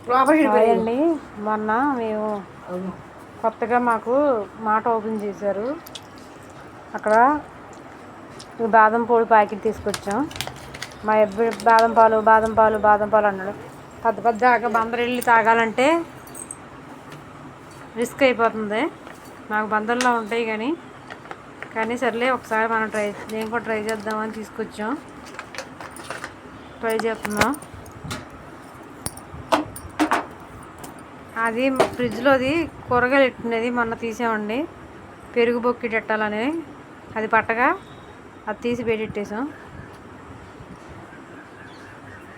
Hi అండి. మొన్న మేము కొత్తగా మాకు మాట ఓపెన్ చేశారు. అక్కడ బాదం పొడి ప్యాకెట్ తీసుకొచ్చాం. మా అబ్బాయి బాదం పాలు అన్నాడు. పెద్ద బందరు వెళ్ళి తాగాలంటే రిస్క్ అయిపోతుంది. మాకు బందర్లో ఉంటాయి కానీ సర్లే ఒకసారి నేను కూడా ట్రై చేద్దామని తీసుకొచ్చాం. ట్రై చేస్తున్నాం. అది ఫ్రిడ్జ్లోది కూరగాయలు ఎట్టుకునేది మొన్న తీసామండి. పెరుగు బొక్కి పెట్టాలని అది పట్టగా అది తీసి పెట్టేసాం.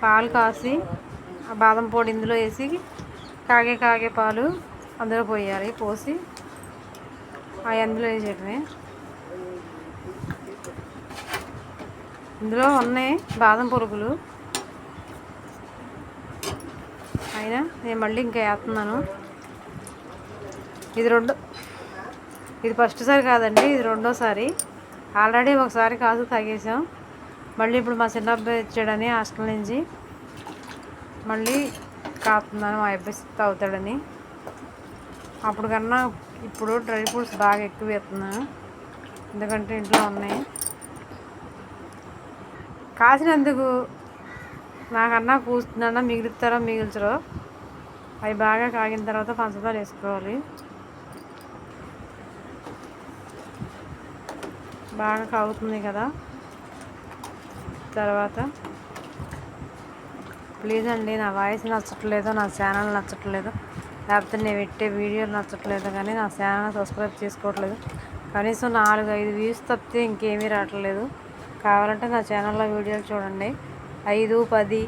పాలు కాసి ఆ బాదం పొడి ఇందులో వేసి కాగే పాలు అందులో పోసి అవి అందులో వేసేయటమే. ఇందులో ఉన్నాయి బాదం పురుగులు, అయినా నేను మళ్ళీ ఇంకా వేస్తున్నాను. ఇది ఫస్ట్ సారి కాదండి, ఇది రెండోసారి. ఆల్రెడీ ఒకసారి కాసు తాగేసాం. మళ్ళీ ఇప్పుడు మా చిన్న అబ్బాయి వచ్చాడని హాస్టల్ నుంచి మళ్ళీ కాపుతున్నాను. మా అబ్బాయి తాగుతాడని. అప్పుడు కన్నా ఇప్పుడు డ్రై ఫ్రూట్స్ బాగా ఎక్కువ వేస్తున్నాను, ఎందుకంటే ఇంట్లో ఉన్నాయి. కాసినందుకు నాకన్నా కూర్చున్నా మిగులుతారో మిగిల్చరో. అవి బాగా కాగిన తర్వాత పంచదార వేసుకోవాలి. బాగా కాగుతుంది కదా. తర్వాత ప్లీజ్ అండి, నా వాయిస్ నచ్చట్లేదు, నా ఛానల్ నచ్చట్లేదు, లేకపోతే నేను పెట్టే వీడియోలు నచ్చట్లేదు, కానీ నా ఛానల్ సబ్స్క్రైబ్ చేసుకోవట్లేదు. కనీసం 4-5 వ్యూస్ తప్పితే ఇంకేమీ రావట్లేదు. కావాలంటే నా ఛానల్లో వీడియోలు చూడండి. 5-10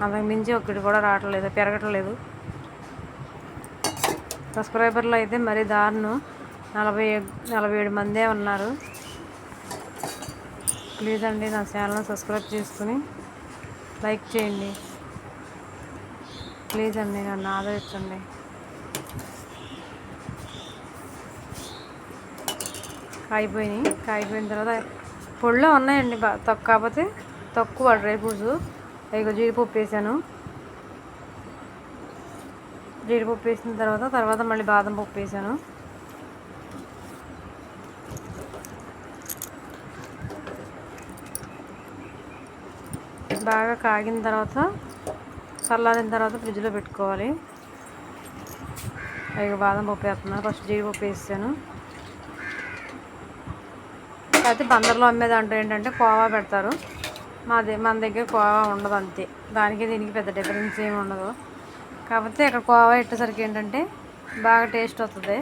అంతకు మించి ఒకటి కూడా రావట్లేదు, పెరగట్లేదు. సబ్స్క్రైబర్లు అయితే మరీ దారుణం, 47 మందే ఉన్నారు. ప్లీజ్ అండి, నా ఛానల్ని సబ్స్క్రైబ్ చేసుకుని లైక్ చేయండి. ప్లీజ్ అండి, నన్ను ఆదరించండి. కాగిపోయిన తర్వాత పొడిలో ఉన్నాయండి కాకపోతే తక్కువ డ్రై ఫ్రూట్స్. ఇక జీడిపప్పు వేసాను. జీడిపప్పు వేసిన తర్వాత మళ్ళీ బాదం పప్పు వేసాను. బాగా కాగిన తర్వాత చల్లారిన తర్వాత ఫ్రిడ్జ్లో పెట్టుకోవాలి. ఇక బాదం పప్పు వేస్తున్నాను. ఫస్ట్ జీడిపప్పు వేసాను. అయితే బందర్లో అమ్మేదంటే ఏంటంటే కోవా పెడతారు. మన దగ్గర కోవా ఉండదు, అంతే. దానికి దీనికి పెద్ద డిఫరెన్స్ ఏమి ఉండదు. కాకపోతే ఇక్కడ కోవా ఇట్టేసరికి ఏంటంటే బాగా టేస్ట్ వస్తుంది.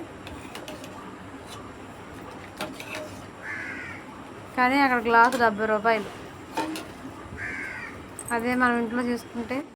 కానీ అక్కడ గ్లాసు 70 రూపాయలు. అదే మనం ఇంట్లో చేసుకుంటే